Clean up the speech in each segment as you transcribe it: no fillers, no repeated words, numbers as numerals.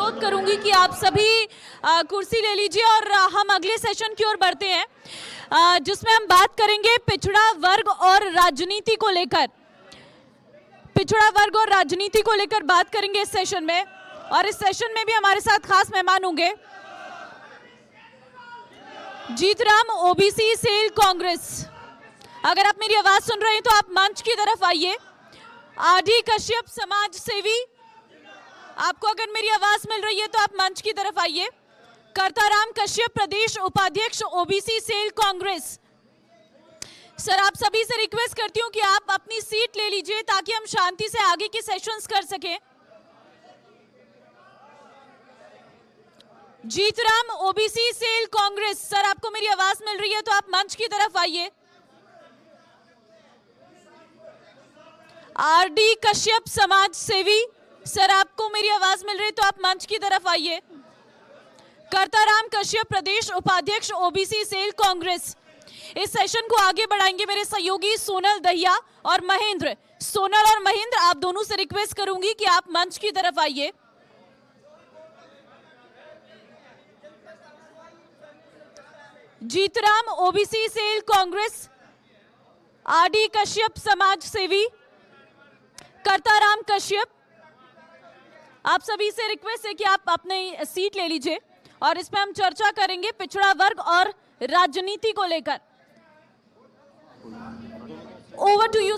अनुरोध करूंगी कि आप सभी कुर्सी ले लीजिए और हम अगले सेशन की ओर बढ़ते हैं, जिसमें हम बात करेंगे पिछड़ा वर्ग और राजनीति को लेकर। पिछड़ा वर्ग और राजनीति को लेकर बात करेंगे इस सेशन में, और इस सेशन में भी हमारे साथ खास मेहमान होंगे। जीतराम ओबीसी सेल कांग्रेस, अगर आप मेरी आवाज सुन रहे हैं तो आप मंच की तरफ आइए। आरडी कश्यप समाज सेवी, आपको अगर मेरी आवाज मिल रही है तो आप मंच की तरफ आइए। करताराम कश्यप प्रदेश उपाध्यक्ष ओबीसी सेल कांग्रेस। सर, आप सभी से रिक्वेस्ट करती हूं कि आप अपनी सीट ले लीजिए ताकि हम शांति से आगे के सेशंस कर सकें। Jeetram OBC cell Congress, sir आपको मेरी आवाज मिल रही है तो आप मंच की तरफ आइए। आरडी कश्यप समाज सेवी, सर आपको मेरी आवाज मिल रही है तो आप मंच की तरफ आइए। करताराम कश्यप प्रदेश उपाध्यक्ष ओबीसी सेल कांग्रेस। इस सेशन को आगे बढ़ाएंगे मेरे सहयोगी सोनल दहिया और महेंद्र। सोनल और महेंद्र, आप दोनों से रिक्वेस्ट करूंगी कि आप मंच की तरफ आइए। Jeetram OBC cell Congress, RD Kashyap समाज सेवी, करताराम कश्यप, आप सभी से रिक्वेस्ट है कि आप अपनी सीट ले लीजिए और इस पे हम चर्चा करेंगे पिछड़ा वर्ग और राजनीति को लेकर। Over to you.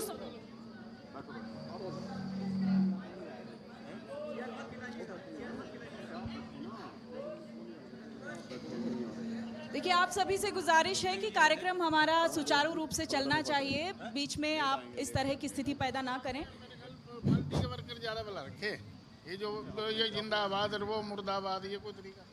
देखिए, आप सभी से गुजारिश है कि कार्यक्रम हमारा सुचारू रूप से चलना चाहिए। बीच में आप इस तरह की स्थिति पैदा ना करें। वर्कर ज्यादा वाला रखे, ये जिंदाबाद और वो मुर्दाबाद, ये कोई तरीका।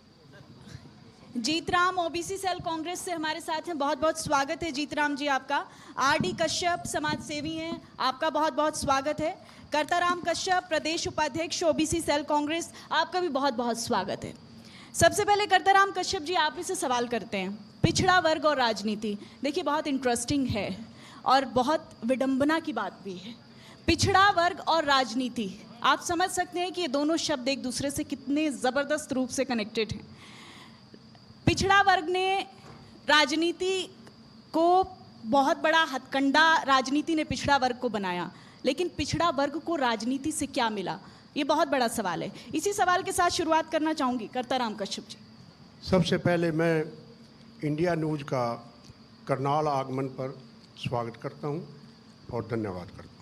जीतराम ओबीसी सेल कांग्रेस से हमारे साथ हैं, बहुत बहुत स्वागत है जीतराम जी आपका। आरडी कश्यप समाज सेवी हैं, आपका बहुत बहुत स्वागत है। करताराम कश्यप प्रदेश उपाध्यक्ष ओबीसी सेल कांग्रेस, आपका भी बहुत बहुत स्वागत है। सबसे पहले करताराम कश्यप जी, आप ही से सवाल करते हैं। पिछड़ा वर्ग और राजनीति, देखिए बहुत इंटरेस्टिंग है और बहुत विडंबना की बात भी है। पिछड़ा वर्ग और राजनीति, आप समझ सकते हैं कि ये दोनों शब्द एक दूसरे से कितने ज़बरदस्त रूप से कनेक्टेड हैं। पिछड़ा वर्ग ने राजनीति को बहुत बड़ा हथकंडा, राजनीति ने पिछड़ा वर्ग को बनाया, लेकिन पिछड़ा वर्ग को राजनीति से क्या मिला, ये बहुत बड़ा सवाल है। इसी सवाल के साथ शुरुआत करना चाहूँगी करताराम कश्यप जी। सबसे पहले मैं इंडिया न्यूज़ का करनाल आगमन पर स्वागत करता हूँ और धन्यवाद करता हूँ।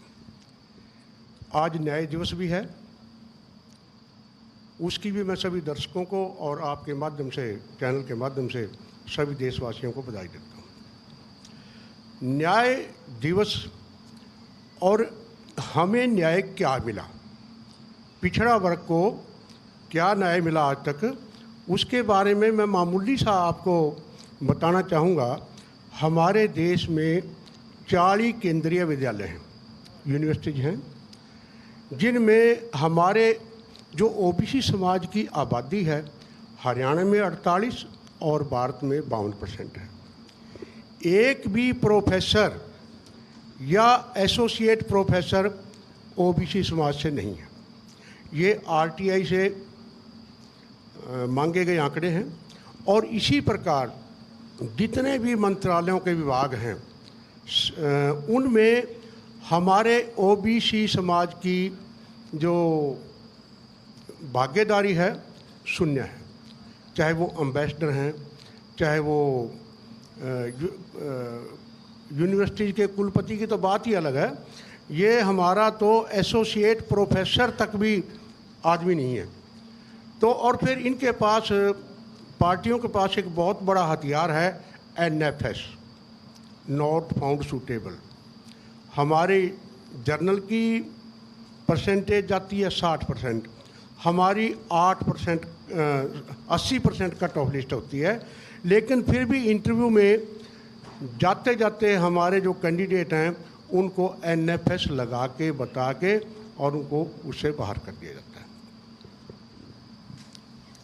आज न्याय दिवस भी है, उसकी भी मैं सभी दर्शकों को और आपके माध्यम से, चैनल के माध्यम से सभी देशवासियों को बधाई देता हूँ। न्याय दिवस और हमें न्याय क्या मिला, पिछड़ा वर्ग को क्या न्याय मिला आज तक, उसके बारे में मैं मामूली सा आपको बताना चाहूँगा। हमारे देश में 40 केंद्रीय विद्यालय हैं, यूनिवर्सिटीज हैं, जिनमें हमारे जो ओबीसी समाज की आबादी है हरियाणा में 48 और भारत में 52% है। एक भी प्रोफेसर या एसोसिएट प्रोफेसर ओबीसी समाज से नहीं है। ये आरटीआई से मांगे गए आंकड़े हैं। और इसी प्रकार जितने भी मंत्रालयों के विभाग हैं उनमें हमारे ओबीसी समाज की जो भागीदारी है शून्य है। चाहे वो एम्बेसडर हैं, चाहे वो यूनिवर्सिटी के कुलपति की तो बात ही अलग है, ये हमारा तो एसोसिएट प्रोफेसर तक भी आदमी नहीं है। तो और फिर इनके पास, पार्टियों के पास एक बहुत बड़ा हथियार है NFS, नॉट फाउंड सूटेबल। हमारी जर्नल की परसेंटेज जाती है 60%, हमारी 8%, 80% कट ऑफ लिस्ट होती है। लेकिन फिर भी इंटरव्यू में जाते जाते हमारे जो कैंडिडेट हैं उनको NFS लगा के, बता के, और उनको उससे बाहर कर दिया जाता है।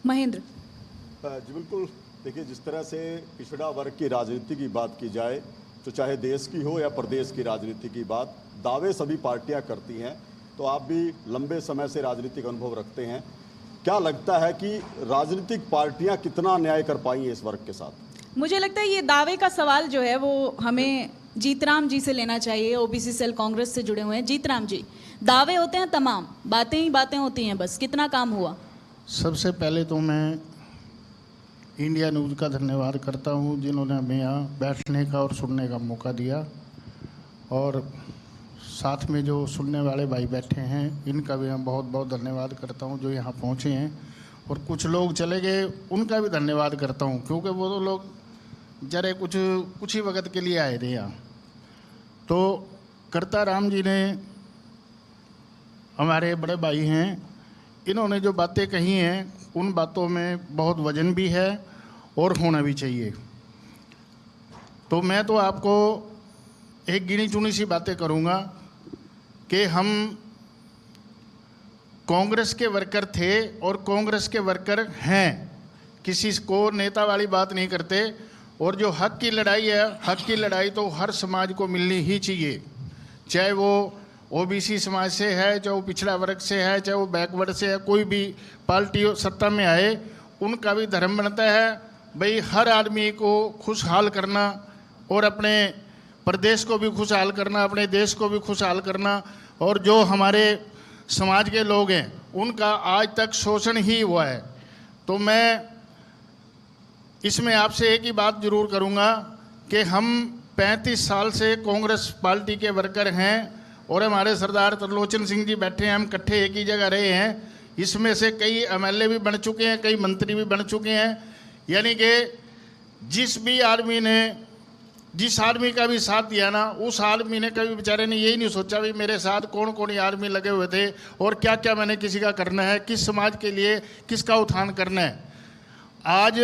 महेंद्र जी बिल्कुल, देखिए जिस तरह से पिछड़ा वर्ग की राजनीति की बात की जाए, तो चाहे देश की हो या प्रदेश की राजनीति की बात, दावे सभी पार्टियां करती हैं। तो आप भी लंबे समय से राजनीतिक अनुभव रखते हैं, क्या लगता है कि राजनीतिक पार्टियां कितना न्याय कर पाई हैं इस वर्ग के साथ? मुझे लगता है ये दावे का सवाल जो है वो हमें जीतराम जी से लेना चाहिए, ओबीसी सेल कांग्रेस से जुड़े हुए हैं। जीतराम जी, दावे होते हैं तमाम, बातें ही बातें होती हैं, बस कितना काम हुआ? सबसे पहले तो मैं इंडिया न्यूज़ का धन्यवाद करता हूं जिन्होंने हमें यहाँ बैठने का और सुनने का मौका दिया, और साथ में जो सुनने वाले भाई बैठे हैं इनका भी मैं बहुत बहुत धन्यवाद करता हूं जो यहाँ पहुँचे हैं, और कुछ लोग चले गए उनका भी धन्यवाद करता हूं क्योंकि वो तो लोग जरे कुछ ही वक्त के लिए आए थे यहाँ। तो करता राम जी ने, हमारे बड़े भाई हैं, इन्होंने जो बातें कही हैं उन बातों में बहुत वजन भी है और होना भी चाहिए। तो मैं तो आपको एक गिनी चुनी सी बातें करूँगा कि हम कांग्रेस के वर्कर थे और कांग्रेस के वर्कर हैं, किसी को नेता वाली बात नहीं करते। और जो हक की लड़ाई है, हक की लड़ाई तो हर समाज को मिलनी ही चाहिए, चाहे वो ओबीसी समाज से है, चाहे वो पिछड़ा वर्ग से है, चाहे वो बैकवर्ड से है, कोई भी पार्टी सत्ता में आए उनका भी धर्म बनता है भाई हर आदमी को खुशहाल करना और अपने प्रदेश को भी खुशहाल करना, अपने देश को भी खुशहाल करना। और जो हमारे समाज के लोग हैं उनका आज तक शोषण ही हुआ है। तो मैं इसमें आपसे एक ही बात जरूर करूंगा कि हम 35 साल से कांग्रेस पार्टी के वर्कर हैं और हमारे सरदार त्रिलोचन सिंह जी बैठे हैं, हम इकट्ठे एक ही जगह रहे हैं। इसमें से कई एमएलए भी बन चुके हैं, कई मंत्री भी बन चुके हैं। यानी कि जिस आदमी का भी साथ दिया ना, उस आदमी ने कभी बेचारे ने यही नहीं सोचा भी मेरे साथ कौन कौन आदमी लगे हुए थे और क्या क्या मैंने किसी का करना है, किस समाज के लिए किसका उत्थान करना है। आज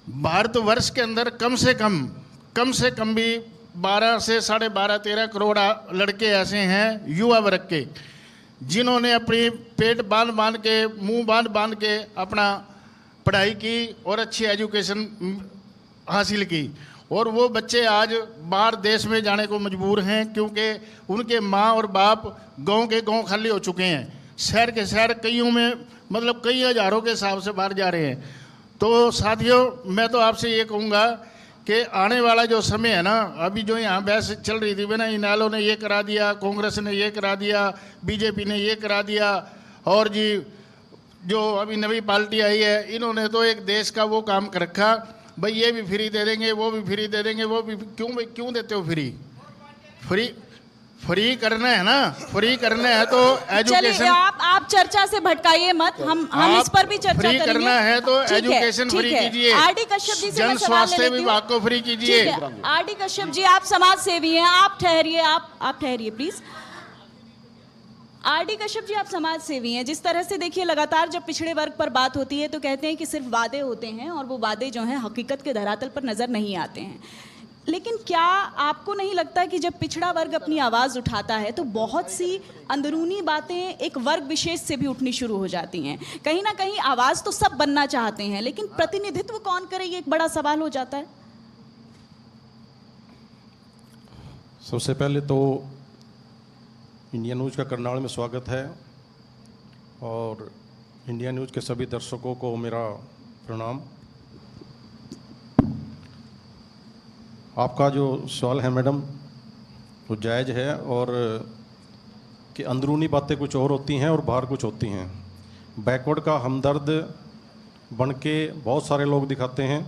भारतवर्ष के अंदर कम से कम भी 12 से 12.5-13 करोड़ लड़के ऐसे हैं युवा वर्ग के जिन्होंने अपनी पेट बांध के, मुंह बांध के अपना पढ़ाई की और अच्छी एजुकेशन हासिल की। और वो बच्चे आज बाहर देश में जाने को मजबूर हैं क्योंकि उनके माँ और बाप गांव के गांव खाली हो चुके हैं, शहर के शहर कईयों में मतलब कई हज़ारों के हिसाब से बाहर जा रहे हैं। तो साथियों, मैं तो आपसे ये कहूँगा कि आने वाला जो समय है ना, अभी जो यहाँ बहस चल रही थी ना, इनेलो ने ये करा दिया, कांग्रेस ने ये करा दिया, बीजेपी ने ये करा दिया, और जी जो अभी नई पार्टी आई है इन्होंने तो एक देश का वो काम कर रखा भाई ये भी फ्री दे देंगे, वो भी फ्री दे देंगे। वो भी क्यों देते हो फ्री करना है ना, फ्री करना है तो एजुकेशन। आप चर्चा से भटकाइए मत, हम इस पर भी चर्चा करेंगे। फ्री करना है तो एजुकेशन फ्री कीजिए, आरडी कश्यप जी से जन स्वास्थ्य विभाग को फ्री कीजिए। आरडी कश्यप जी, आप समाज सेवी हैं, आप ठहरिए, आप ठहरिए प्लीज। आरडी कश्यप जी, आप समाज सेवी हैं। जिस तरह से देखिए लगातार जब पिछड़े वर्ग पर बात होती है तो कहते हैं कि सिर्फ वादे होते हैं और वो वादे जो हैं हकीकत के धरातल पर नजर नहीं आते हैं। लेकिन क्या आपको नहीं लगता कि जब पिछड़ा वर्ग अपनी आवाज़ उठाता है तो बहुत सी अंदरूनी बातें एक वर्ग विशेष से भी उठनी शुरू हो जाती हैं? कहीं ना कहीं आवाज़ तो सब बनना चाहते हैं लेकिन प्रतिनिधित्व कौन करे, ये एक बड़ा सवाल हो जाता है। सबसे पहले तो इंडिया न्यूज़ का करनाल में स्वागत है और इंडिया न्यूज़ के सभी दर्शकों को मेरा प्रणाम। आपका जो सवाल है मैडम वो जायज़ है, और कि अंदरूनी बातें कुछ और होती हैं और बाहर कुछ होती हैं। बैकवर्ड का हमदर्द बन के बहुत सारे लोग दिखाते हैं,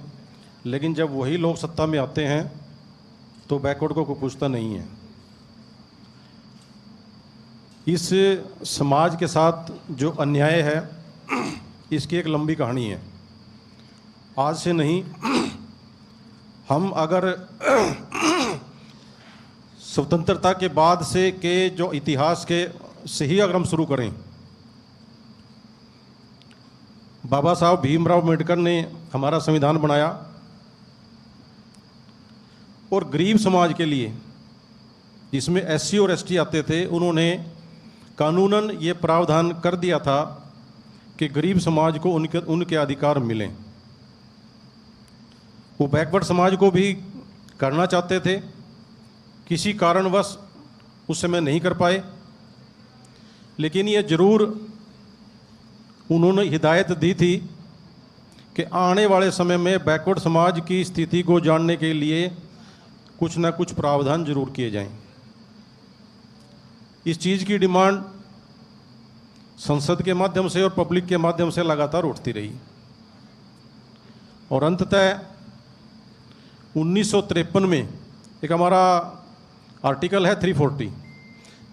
लेकिन जब वही लोग सत्ता में आते हैं तो बैकवर्ड को कोई पूछता नहीं है। इस समाज के साथ जो अन्याय है इसकी एक लंबी कहानी है, आज से नहीं। हम अगर स्वतंत्रता के बाद से के जो इतिहास के से ही अगर हम शुरू करें, बाबा साहब भीमराव अम्बेडकर ने हमारा संविधान बनाया और गरीब समाज के लिए, जिसमें एससी और एसटी आते थे, उन्होंने कानूनन ये प्रावधान कर दिया था कि गरीब समाज को उनके अधिकार मिलें। वो बैकवर्ड समाज को भी करना चाहते थे, किसी कारणवश उस समय नहीं कर पाए। लेकिन ये ज़रूर उन्होंने हिदायत दी थी कि आने वाले समय में बैकवर्ड समाज की स्थिति को जानने के लिए कुछ ना कुछ प्रावधान जरूर किए जाएं। इस चीज़ की डिमांड संसद के माध्यम से और पब्लिक के माध्यम से लगातार उठती रही और अंततः 1953 में एक हमारा आर्टिकल है 340,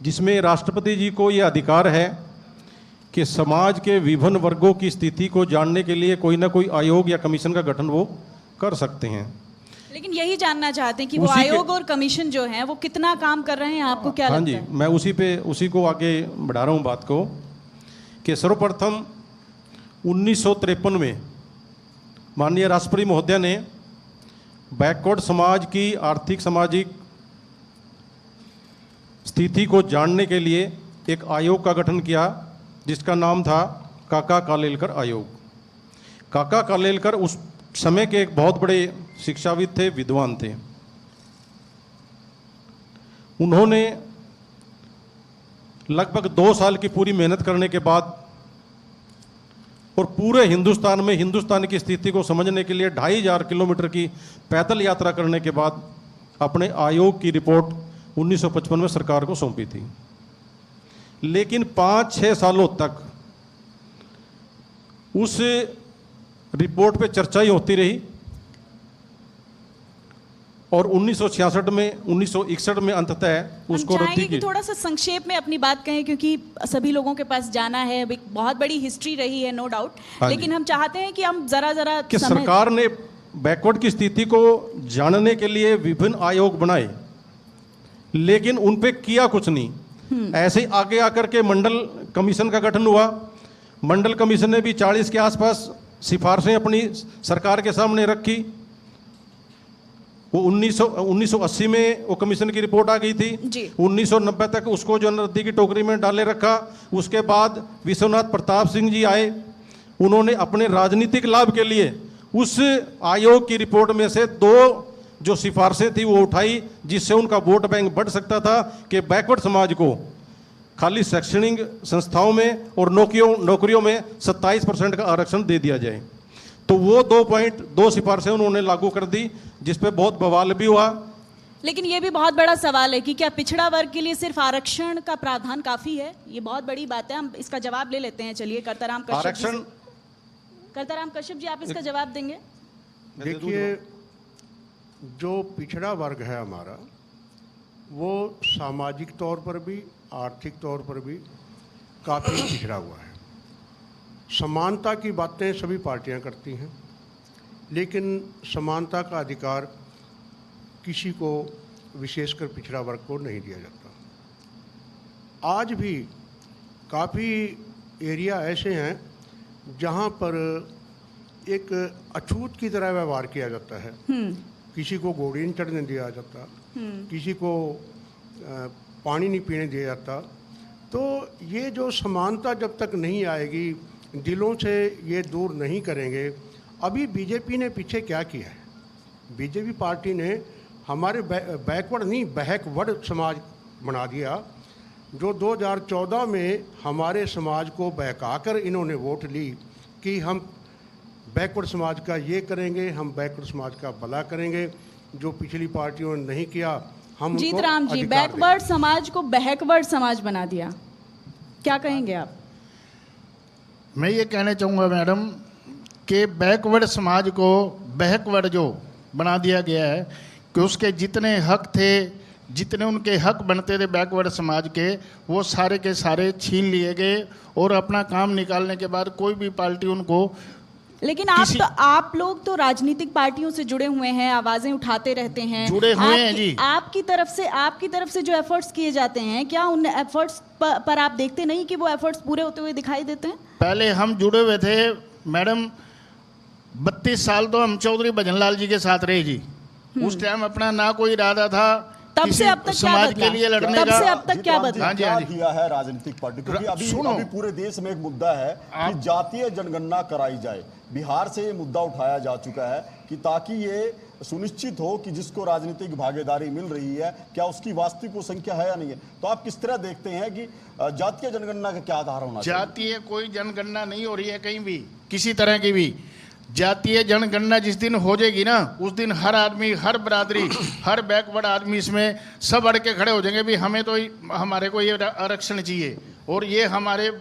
जिसमें राष्ट्रपति जी को ये अधिकार है कि समाज के विभिन्न वर्गों की स्थिति को जानने के लिए कोई ना कोई आयोग या कमीशन का गठन वो कर सकते हैं। लेकिन यही जानना चाहते हैं कि वो उसी के- आयोग और कमीशन जो है वो कितना काम कर रहे हैं, आपको क्या हाँ लगता जी, है? मैं उसी को आगे बढ़ा रहा हूँ बात को कि सर्वप्रथम 1953 में माननीय राष्ट्रपति महोदय ने बैकवर्ड समाज की आर्थिक सामाजिक स्थिति को जानने के लिए एक आयोग का गठन किया, जिसका नाम था काका कालेलकर आयोग। काका कालेलकर उस समय के एक बहुत बड़े शिक्षाविद थे, विद्वान थे। उन्होंने लगभग 2 साल की पूरी मेहनत करने के बाद और पूरे हिंदुस्तान में हिंदुस्तान की स्थिति को समझने के लिए 2500 किलोमीटर की पैदल यात्रा करने के बाद अपने आयोग की रिपोर्ट 1955 में सरकार को सौंपी थी। लेकिन 5-6 सालों तक उस रिपोर्ट पे चर्चा ही होती रही और 1961 में अंततः उसको हम रद्दी चाहेंगे कि की। थोड़ा सा संक्षेप में अपनी बात कहें, क्योंकि सभी लोगों के पास जाना है। अब एक बहुत बड़ी हिस्ट्री रही है, नो डाउट, हाँ जी। लेकिन हम चाहते हैं कि हम जरा कि सरकार ने बैकवर्ड की स्थिति को जानने के लिए विभिन्न आयोग बनाए, लेकिन उन पे किया कुछ नहीं। ऐसे ही आगे आकर के मंडल कमीशन का गठन हुआ। मंडल कमीशन ने भी 40 के आसपास सिफारिशें अपनी सरकार के सामने रखी। वो 1980 में वो कमीशन की रिपोर्ट आ गई थी। जी। 1990 तक उसको जो नदी की टोकरी में डाले रखा। उसके बाद विश्वनाथ प्रताप सिंह जी आए, उन्होंने अपने राजनीतिक लाभ के लिए उस आयोग की रिपोर्ट में से 2 जो सिफारिशें थी वो उठाई, जिससे उनका वोट बैंक बढ़ सकता था कि बैकवर्ड समाज को खाली शैक्षणिक संस्थाओं में और नौकरियों में 27% का आरक्षण दे दिया जाए। तो वो 2 सिफारिशें उन्होंने लागू कर दी, जिस पे बहुत बवाल भी हुआ। लेकिन ये भी बहुत बड़ा सवाल है कि क्या पिछड़ा वर्ग के लिए सिर्फ आरक्षण का प्रावधान काफी है? ये बहुत बड़ी बात है। हम इसका जवाब ले लेते हैं। चलिए, करताराम कश्यप जी, आप इसका जवाब देंगे? देखिए, जो पिछड़ा वर्ग है हमारा, वो सामाजिक तौर पर भी आर्थिक तौर पर भी काफ़ी पिछड़ा हुआ है। समानता की बातें सभी पार्टियां करती हैं, लेकिन समानता का अधिकार किसी को, विशेषकर पिछड़ा वर्ग को, नहीं दिया जाता। आज भी काफ़ी एरिया ऐसे हैं जहां पर एक अछूत की तरह व्यवहार किया जाता है। किसी को घोड़ी नहीं चढ़ने दिया जाता, किसी को पानी नहीं पीने दिया जाता। तो ये जो समानता जब तक नहीं आएगी, दिलों से ये दूर नहीं करेंगे। अभी बीजेपी ने पीछे क्या किया है? बीजेपी पार्टी ने हमारे बैकवर्ड नहीं, बहकवर्ड समाज बना दिया। जो 2014 में हमारे समाज को बहकाकर इन्होंने वोट ली कि हम बैकवर्ड समाज का ये करेंगे, हम बैकवर्ड समाज का भला करेंगे। जो पिछली पार्टियों ने नहीं किया, हम जीत उनको राम जी, अधिकार बैकवर्ड समाज को बहकवर्ड समाज बना दिया, क्या कहेंगे आप? मैं ये कहना चाहूँगा मैडम कि बैकवर्ड समाज को बहकवर्ड जो बना दिया गया है कि उसके जितने हक थे, जितने उनके हक बनते थे बैकवर्ड समाज के, वो सारे के सारे छीन लिए गए और अपना काम निकालने के बाद कोई भी पार्टी उनको। लेकिन आप लोग तो राजनीतिक पार्टियों से जुड़े हुए हैं, आवाजें उठाते रहते हैं, जुड़े हुए हैं जी। आपकी तरफ से जो एफर्ट्स किए जाते हैं, क्या उन एफर्ट्स पर आप देखते नहीं कि वो एफर्ट्स पूरे होते हुए दिखाई देते हैं? पहले हम जुड़े हुए थे मैडम, 32 साल तो हम चौधरी भजनलाल जी के साथ रहे जी। उस टाइम अपना ना कोई इरादा था तब से अब तक क्या समाज बदला? के लिए लड़ने तब का। से अब तक क्या बदला? हाँ जी, क्या हाँ जी। किया है राजनीतिक पार्टी? क्योंकि अभी पूरे देश में एक मुद्दा है कि जातीय जनगणना कराई जाए। बिहार से ये मुद्दा उठाया जा चुका है कि ताकि ये सुनिश्चित हो कि जिसको राजनीतिक भागीदारी मिल रही है क्या उसकी वास्तविक वो संख्या है या नहीं है। तो आप किस तरह देखते हैं कि जातीय जनगणना का क्या आधार होना चाहिए? जातीय कोई जनगणना नहीं हो रही है कहीं भी, किसी तरह की भी। जातीय जनगणना जिस दिन हो जाएगी ना, उस दिन हर आदमी, हर बरादरी, हर बैकवर्ड आदमी इसमें सब अड़ के खड़े हो जाएंगे भी हमें तो हमारे को ये आरक्षण चाहिए और ये हमारे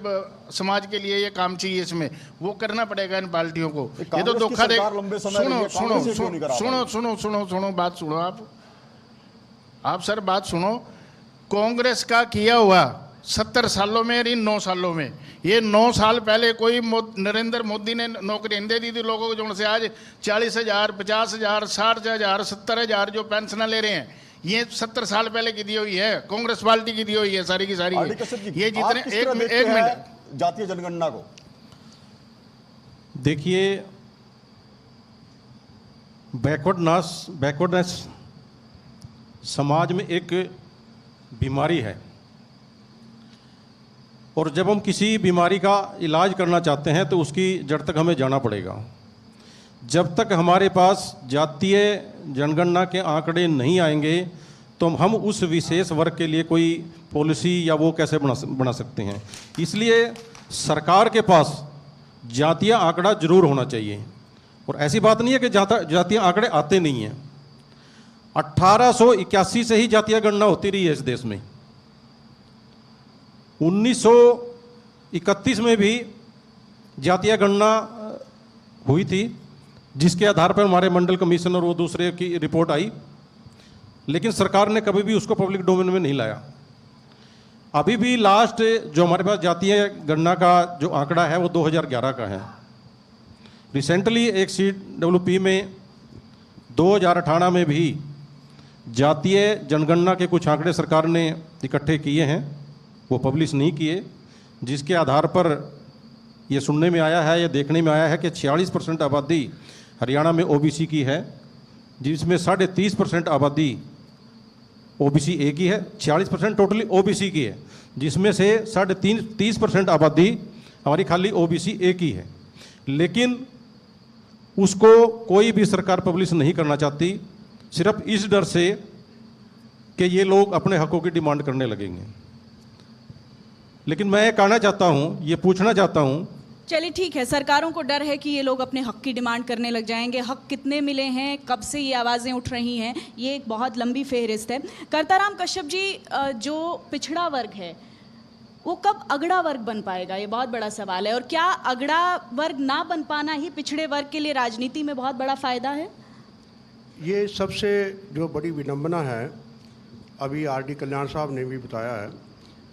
समाज के लिए ये काम चाहिए, इसमें वो करना पड़ेगा इन पार्टियों को। ये तो धोखा दे। सुनो बात सुनो आप सर बात सुनो। कांग्रेस का किया हुआ 70 सालों में, इन 9 सालों में, ये 9 साल पहले कोई नरेंद्र मोदी ने नौकरी दे दी थी लोगों को, जो से आज 40,000, 50,000, 60,000, 70,000 जो पेंशन ले रहे हैं, ये 70 साल पहले की दी हुई है, कांग्रेस पार्टी की दी हुई है सारी की सारी। ये जितने एक मिनट जातीय जनगणना को देखिए, बैकवर्डनेस समाज में एक बीमारी है और जब हम किसी बीमारी का इलाज करना चाहते हैं तो उसकी जड़ तक हमें जाना पड़ेगा। जब तक हमारे पास जातीय जनगणना के आंकड़े नहीं आएंगे तो हम उस विशेष वर्ग के लिए कोई पॉलिसी या वो कैसे बना सकते हैं। इसलिए सरकार के पास जातीय आंकड़ा जरूर होना चाहिए। और ऐसी बात नहीं है कि जातीय आंकड़े आते नहीं हैं। 1881 से ही जातीय गणना होती रही है इस देश में। 1931 में भी जातीय गणना हुई थी, जिसके आधार पर हमारे मंडल कमीशन और वो दूसरे की रिपोर्ट आई, लेकिन सरकार ने कभी भी उसको पब्लिक डोमेन में नहीं लाया। अभी भी लास्ट जो हमारे पास जातीय गणना का जो आंकड़ा है वो 2011 का है। रिसेंटली एक CWP में 2018 में भी जातीय जनगणना के कुछ आंकड़े सरकार ने इकट्ठे किए हैं, वो पब्लिश नहीं किए, जिसके आधार पर ये सुनने में आया है या देखने में आया है कि 46% आबादी हरियाणा में OBC की है, जिसमें 30.5% आबादी OBC A की है। 46% टोटली OBC की है, जिसमें से 30% आबादी हमारी खाली OBC A की है। लेकिन उसको कोई भी सरकार पब्लिश नहीं करना चाहती, सिर्फ इस डर से कि ये लोग अपने हकों की डिमांड करने लगेंगे। लेकिन मैं कहना चाहता हूँ, ये पूछना चाहता हूँ। चलिए ठीक है, सरकारों को डर है कि ये लोग अपने हक की डिमांड करने लग जाएंगे। हक कितने मिले हैं, कब से ये आवाज़ें उठ रही हैं, ये एक बहुत लंबी फेहरिस्त है। कर्ताराम कश्यप जी, जो पिछड़ा वर्ग है वो कब अगड़ा वर्ग बन पाएगा, ये बहुत बड़ा सवाल है। और क्या अगड़ा वर्ग ना बन पाना ही पिछड़े वर्ग के लिए राजनीति में बहुत बड़ा फ़ायदा है? ये सबसे जो बड़ी विडंबना है, अभी RD कल्याण साहब ने भी बताया है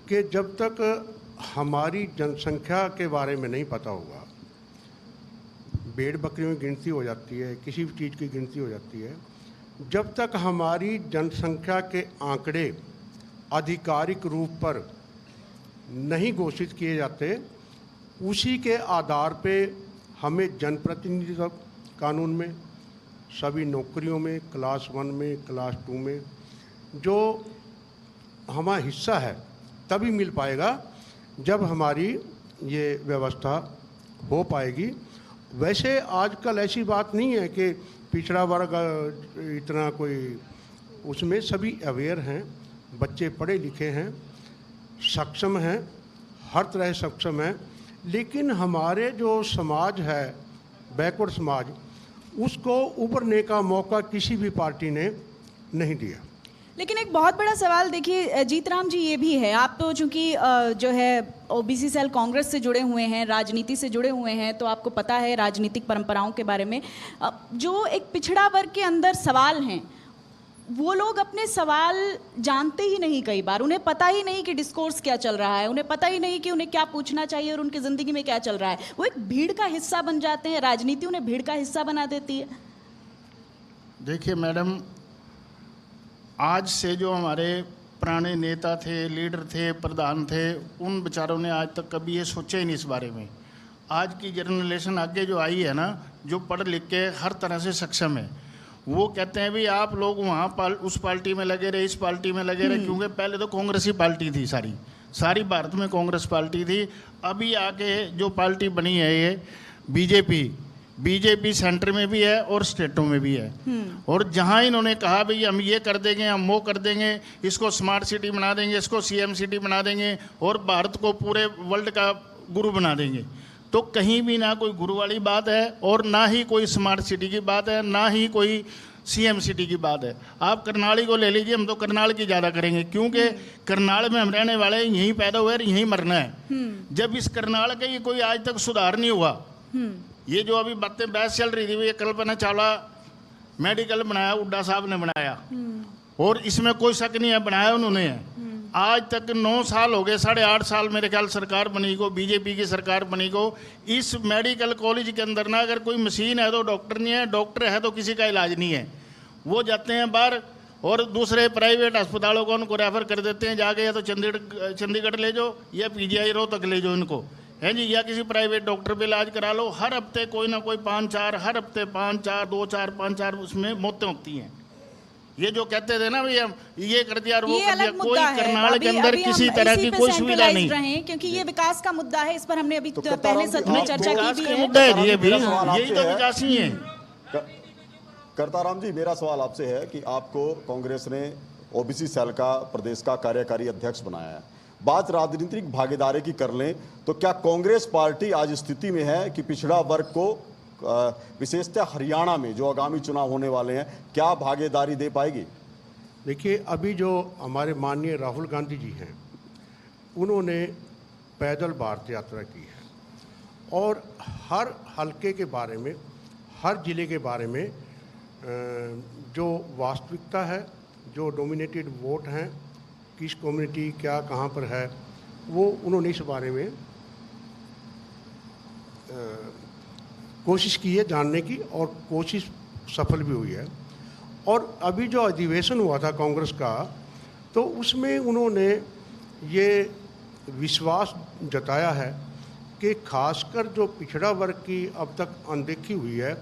कि जब तक हमारी जनसंख्या के बारे में नहीं पता होगा, भेड़ बकरियों की गिनती हो जाती है, किसी भी चीज़ की गिनती हो जाती है, जब तक हमारी जनसंख्या के आंकड़े आधिकारिक रूप पर नहीं घोषित किए जाते, उसी के आधार पे हमें जनप्रतिनिधित्व कानून में, सभी नौकरियों में, क्लास 1 में, क्लास 2 में जो हमारा हिस्सा है तभी मिल पाएगा जब हमारी ये व्यवस्था हो पाएगी। वैसे आजकल ऐसी बात नहीं है कि पिछड़ा वर्ग इतना कोई, उसमें सभी अवेयर हैं, बच्चे पढ़े लिखे हैं, सक्षम हैं, हर तरह सक्षम हैं, लेकिन हमारे जो समाज है, बैकवर्ड समाज, उसको उभरने का मौका किसी भी पार्टी ने नहीं दिया। लेकिन एक बहुत बड़ा सवाल देखिए जीतराम जी, ये भी है, आप तो चूंकि जो है OBC सेल कांग्रेस से जुड़े हुए हैं, राजनीति से जुड़े हुए हैं, तो आपको पता है राजनीतिक परंपराओं के बारे में। जो एक पिछड़ा वर्ग के अंदर सवाल हैं, वो लोग अपने सवाल जानते ही नहीं, कई बार उन्हें पता ही नहीं कि डिस्कोर्स क्या चल रहा है, उन्हें पता ही नहीं कि उन्हें क्या पूछना चाहिए और उनकी ज़िंदगी में क्या चल रहा है। वो एक भीड़ का हिस्सा बन जाते हैं, राजनीति उन्हें भीड़ का हिस्सा बना देती है। देखिए मैडम, आज से जो हमारे पुराने नेता थे, लीडर थे, प्रधान थे, उन बेचारों ने आज तक कभी ये सोचा ही नहीं इस बारे में। आज की जनरेशन आगे जो आई है ना, जो पढ़ लिख के हर तरह से सक्षम है, वो कहते हैं भी आप लोग वहाँ उस पार्टी में लगे रहे, इस पार्टी में लगे रहे, क्योंकि पहले तो कांग्रेस ही पार्टी थी, सारी भारत में कांग्रेस पार्टी थी। अभी आके जो पार्टी बनी है ये बीजेपी सेंटर में भी है और स्टेटों में भी है। और जहां इन्होंने कहा भाई हम ये कर देंगे, हम वो कर देंगे, इसको स्मार्ट सिटी बना देंगे, इसको सीएम सिटी बना देंगे और भारत को पूरे वर्ल्ड का गुरु बना देंगे, तो कहीं भी ना कोई गुरु वाली बात है और ना ही कोई स्मार्ट सिटी की बात है, ना ही कोई सीएम सिटी की बात है। आप करनाल को ले लीजिए, हम तो करनाल की ज़्यादा करेंगे क्योंकि करनाल में हम रहने वाले हैं, यहीं पैदा हुए और यहीं मरना है। जब इस करनाल का ये कोई आज तक सुधार नहीं हुआ, ये जो अभी बातें बहस चल रही थी, ये कल्पना चावला मेडिकल बनाया, हुड्डा साहब ने बनाया और इसमें कोई शक नहीं है बनाया उन्होंने है। आज तक 9 साल हो गए, 8.5 साल मेरे ख्याल सरकार बनी को, बीजेपी की सरकार बनी को। इस मेडिकल कॉलेज के अंदर ना अगर कोई मशीन है तो डॉक्टर नहीं है, डॉक्टर है तो किसी का इलाज नहीं है। वो जाते हैं बाहर और दूसरे प्राइवेट अस्पतालों को उनको रेफर कर देते हैं, जाके या तो चंडीगढ़ ले जाओ या पीजीआई रोहतक ले जाओ इनको, है जी, या किसी प्राइवेट डॉक्टर पे इलाज करा लो। हर हफ्ते कोई ना कोई 5-4, हर हफ्ते 5-4, 2-4, 5-4 उसमें मौतें होती हैं। ये जो कहते थे ना भैया ये कर दिया और वो कर दिया, कोई करनाल के अंदर किसी तरह की कोई सुविधा नहीं, क्योंकि ये विकास का मुद्दा है, इस पर हमने अभी तो पहले सत्र में चर्चा की भी है। मुद्दा है ये भी, यही तो विकास ही है। करताराम जी, मेरा सवाल आपसे है कि आपको कांग्रेस ने ओबीसी सेल का प्रदेश का कार्यकारी अध्यक्ष बनाया है। बात राजनीतिक भागीदारी की कर लें तो क्या कांग्रेस पार्टी आज स्थिति में है कि पिछड़ा वर्ग को विशेषतः हरियाणा में जो आगामी चुनाव होने वाले हैं क्या भागीदारी दे पाएगी? देखिए, अभी जो हमारे माननीय राहुल गांधी जी हैं, उन्होंने पैदल भारत यात्रा की है और हर हलके के बारे में, हर ज़िले के बारे में जो वास्तविकता है, जो डोमिनेटेड वोट हैं, किस कम्युनिटी क्या कहाँ पर है, वो उन्होंने इस बारे में कोशिश की है जानने की और कोशिश सफल भी हुई है। और अभी जो अधिवेशन हुआ था कांग्रेस का, तो उसमें उन्होंने ये विश्वास जताया है कि खासकर जो पिछड़ा वर्ग की अब तक अनदेखी हुई है,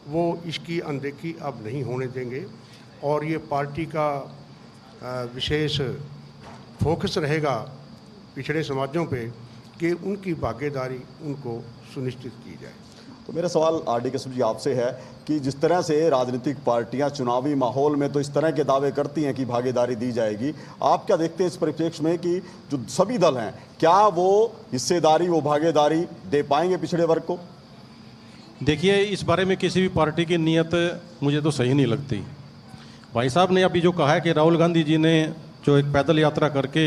वो इसकी अनदेखी अब नहीं होने देंगे और ये पार्टी का विशेष फोकस रहेगा पिछड़े समाजों पे कि उनकी भागीदारी उनको सुनिश्चित की जाए। तो मेरा सवाल आर.डी. कश्यप जी आपसे है कि जिस तरह से राजनीतिक पार्टियां चुनावी माहौल में तो इस तरह के दावे करती हैं कि भागीदारी दी जाएगी, आप क्या देखते हैं इस परिप्रेक्ष्य में कि जो सभी दल हैं क्या वो हिस्सेदारी, वो भागीदारी दे पाएंगे पिछड़े वर्ग को? देखिए, इस बारे में किसी भी पार्टी की नीयत मुझे तो सही नहीं लगती। भाई साहब ने अभी जो कहा है कि राहुल गांधी जी ने जो एक पैदल यात्रा करके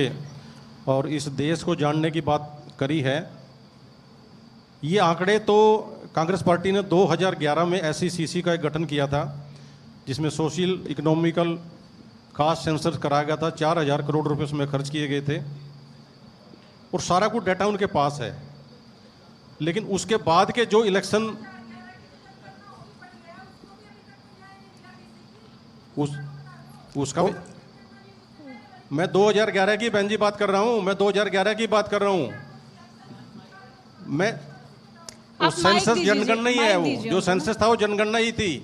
और इस देश को जानने की बात करी है, ये आंकड़े तो कांग्रेस पार्टी ने 2011 में SECC का एक गठन किया था जिसमें सोशल इकोनॉमिकल कास्ट सेंसस कराया गया था। 4,000 करोड़ रुपए उसमें खर्च किए गए थे और सारा कुछ डाटा उनके पास है। लेकिन उसके बाद के जो इलेक्शन उसका भी मैं 2011 की बहन जी बात कर रहा हूं, मैं 2011 की बात कर रहा हूं। मैं वो सेंसस जनगणना ही है, वो जो सेंसस था वो जनगणना ही थी।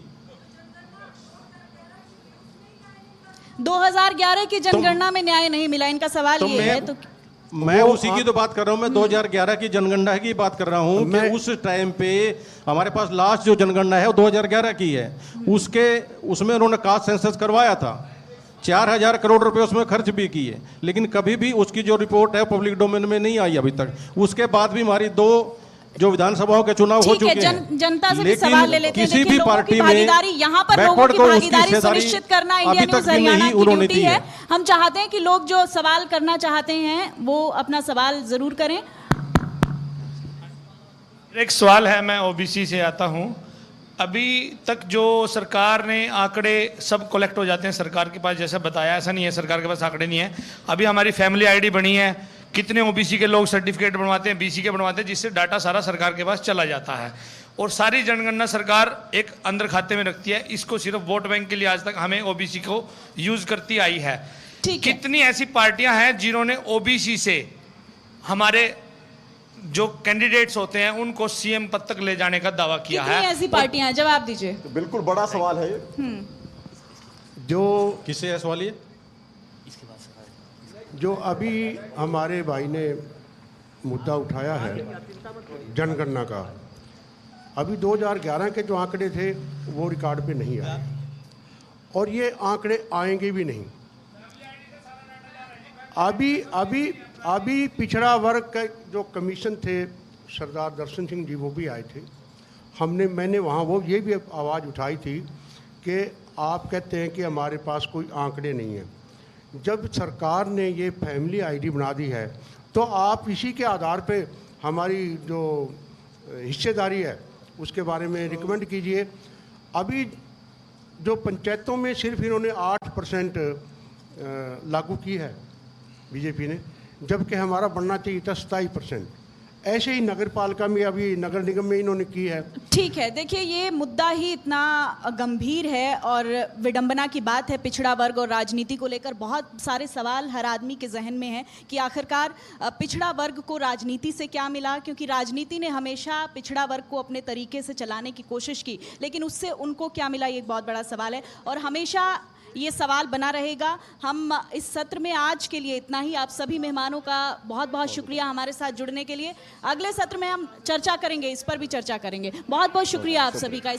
2011 की जनगणना में न्याय नहीं मिला, इनका सवाल ये है। तो मैं उसी की तो बात कर रहा हूं, मैं 2011 की जनगणना की बात कर रहा हूं कि उस टाइम पे हमारे पास लास्ट जो जनगणना है वो 2011 की है। उसमें उन्होंने कास्ट सेंसस करवाया था, 4,000 करोड़ रुपए उसमें खर्च भी किए, लेकिन कभी भी उसकी जो रिपोर्ट है पब्लिक डोमेन में नहीं आई अभी तक। उसके बाद भी हमारी 2 जो विधानसभाओं के चुनाव हो चुके हैं, जनता से भी सवाल ले लेते हैं। किसी भी पार्टी में यहाँ पर लोगों की भागीदारी सुनिश्चित करना इंडिया न्यूज़ हरियाणा की ड्यूटी है। हम चाहते हैं कि लोग जो सवाल करना चाहते हैं वो अपना सवाल जरूर करें। एक सवाल है, मैं ओबीसी से आता हूं। अभी तक जो सरकार ने आंकड़े सब कलेक्ट हो जाते हैं सरकार के पास, जैसा बताया, ऐसा नहीं है सरकार के पास आंकड़े नहीं है। अभी हमारी फैमिली आईडी बनी है, कितने ओबीसी के लोग सर्टिफिकेट बनवाते हैं, बीसी के बनवाते हैं, जिससे डाटा सारा सरकार के पास चला जाता है। और सारी जनगणना सरकार एक अंदर खाते में रखती है। इसको सिर्फ वोट बैंक के लिए आज तक हमें ओबीसी को यूज करती आई है। कितनी ऐसी पार्टियां हैं जिन्होंने ओबीसी से हमारे जो कैंडिडेट्स होते हैं उनको सीएम पद तक ले जाने का दावा किया है? कितनी ऐसी पार्टियां हैं, जवाब दीजिए। तो बिल्कुल बड़ा सवाल है ये। जो किससे है सवाल ये? जो अभी हमारे भाई ने मुद्दा उठाया है जनगणना का, अभी 2011 के जो आंकड़े थे वो रिकॉर्ड पे नहीं आए और ये आंकड़े आएंगे भी नहीं। अभी अभी अभी पिछड़ा वर्ग के जो कमीशन थे सरदार दर्शन सिंह जी वो भी आए थे। मैंने वहाँ वो ये भी आवाज़ उठाई थी कि आप कहते हैं कि हमारे पास कोई आंकड़े नहीं हैं। जब सरकार ने ये फैमिली आईडी बना दी है तो आप इसी के आधार पे हमारी जो हिस्सेदारी है उसके बारे में रिकमेंड कीजिए। अभी जो पंचायतों में सिर्फ इन्होंने 8% लागू की है बीजेपी ने, जबकि हमारा बनना चाहिए था 27%। ऐसे ही नगर पालिका में अभी नगर निगम में इन्होंने की है। ठीक है, देखिए ये मुद्दा ही इतना गंभीर है और विडंबना की बात है। पिछड़ा वर्ग और राजनीति को लेकर बहुत सारे सवाल हर आदमी के जहन में हैं कि आखिरकार पिछड़ा वर्ग को राजनीति से क्या मिला, क्योंकि राजनीति ने हमेशा पिछड़ा वर्ग को अपने तरीके से चलाने की कोशिश की, लेकिन उससे उनको क्या मिला ये एक बहुत बड़ा सवाल है और हमेशा ये सवाल बना रहेगा। हम इस सत्र में आज के लिए इतना ही। आप सभी मेहमानों का बहुत बहुत शुक्रिया हमारे साथ जुड़ने के लिए। अगले सत्र में हम चर्चा करेंगे, इस पर भी चर्चा करेंगे। बहुत बहुत शुक्रिया आप सभी का।